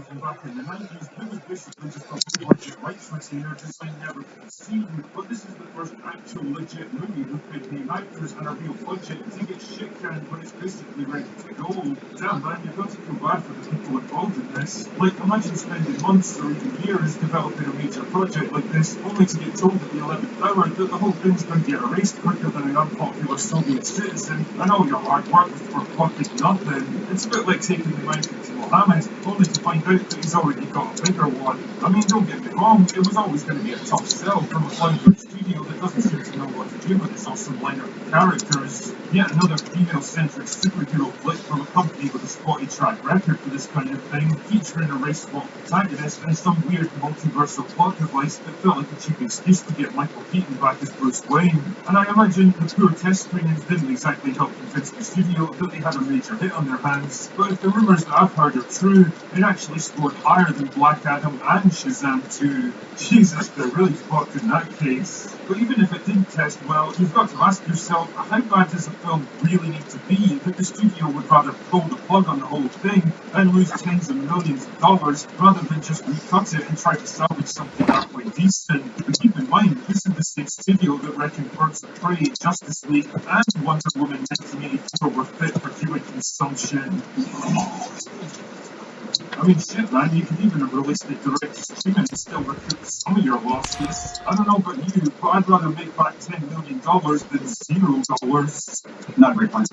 from back in the 90s, it was basically just a budget rights retainer designed never to be seen. But this is the first actual legit movie with big name actors and a real budget to get shit canned when it's basically ready to go. Damn man, you've got to feel bad for the people involved in this. Like, imagine spending months or even years developing a major project like this, only to get told at the 11th hour that the whole thing's going to get erased quicker than an unpopular Soviet citizen, and all your hard work was for fucking nothing. It's a bit like taking the mountain to Mohammed, only to find out that he's already got a bigger one. I mean, don't get me wrong, it was always going to be a tough sell from a floundering studio that doesn't seem to know what to do with its awesome lineup of characters. Yet another female-centric superhero flick from a company with a spotty track record for this kind of thing, featuring a race-swap protagonist and some weird multiversal plot device that felt like a cheap excuse to get Michael Keaton back as Bruce Wayne. And I imagine the poor test screenings didn't exactly help convince the studio that they had a major hit on their hands, but if the rumours that I've heard are true, it actually scored higher than Black Adam and Shazam 2. Jesus, they're really fucked in that case. But even if it did test well, you've got to ask yourself, how bad does a film really need to be that the studio would rather pull the plug on the whole thing and lose tens of millions of dollars rather than just recut it and try to salvage something halfway decent? But keep in mind, this is the same studio that reckoned Birds of Prey, Justice League, and Wonder Woman 1984 were fit for human consumption. I mean, shit, man, you could even have released it direct to streaming and still recoup some of your losses. I don't know about you, but I'd rather make back $10 million than $0. Not very fun.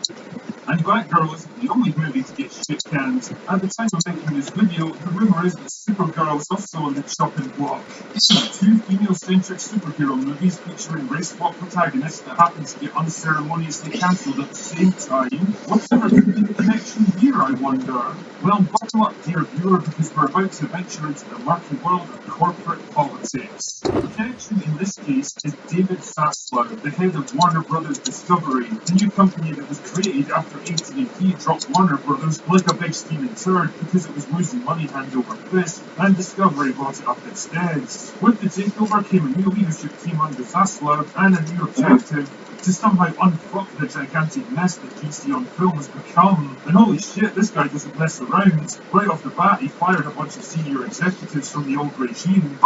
And Batgirl isn't the only movie to get shit canned. At the time of making this video, the rumour is that Supergirl is also on the chopping block. Two female-centric superhero movies featuring race-swap protagonists that happen to get unceremoniously cancelled at the same time. What's ever could be the connection here, I wonder? Well, buckle up, dear viewer, because we're about to venture into the murky world of corporate politics. The connection in this case is David Zaslav, the head of Warner Brothers Discovery, the new company that was created after AT&T dropped Warner Brothers like a big steaming turd because it was losing money hand over fist, and Discovery bought it up instead. With the takeover came a new leadership team under Zaslav and a new objective: to somehow unfuck the gigantic mess that DC on film has become. And holy shit, this guy doesn't mess around. Right off the bat, he fired a bunch of senior executives from the old regime.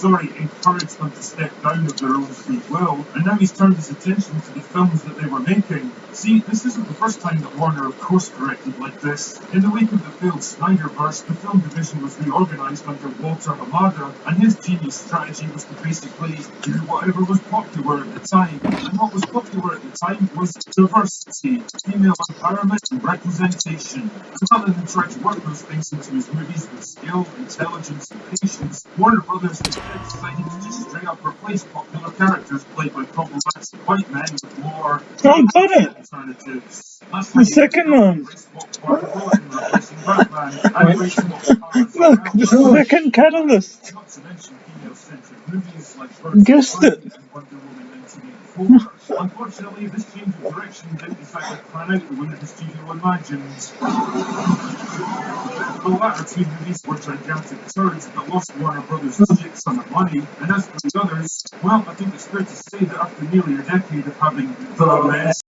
Encouraged them to step down of their own free will, and now he's turned his attention to the films that they were making. See, this isn't the first time that Warner have course-corrected like this. In the wake of the failed Snyderverse, the film division was reorganised under Walter Hamada, and his genius strategy was to basically do whatever was popular at the time. And what was popular at the time was diversity, female empowerment, and representation. And rather than try to work those things into his movies with skill, intelligence, and patience, Warner Brothers instead decided to just straight up replace popular characters played by problematic white men with more alternatives. The second one. Look, this is the second catalyst. Not to mention female-centric movies like Guessed it. and Wonder Woman 1984. Unfortunately, this change of direction didn't exactly plan out the way the studio imagined. The latter two movies were gigantic turds that lost Warner Brothers a shit ton of money, and as for the others, well, I think it's fair to say that after nearly a decade of having the best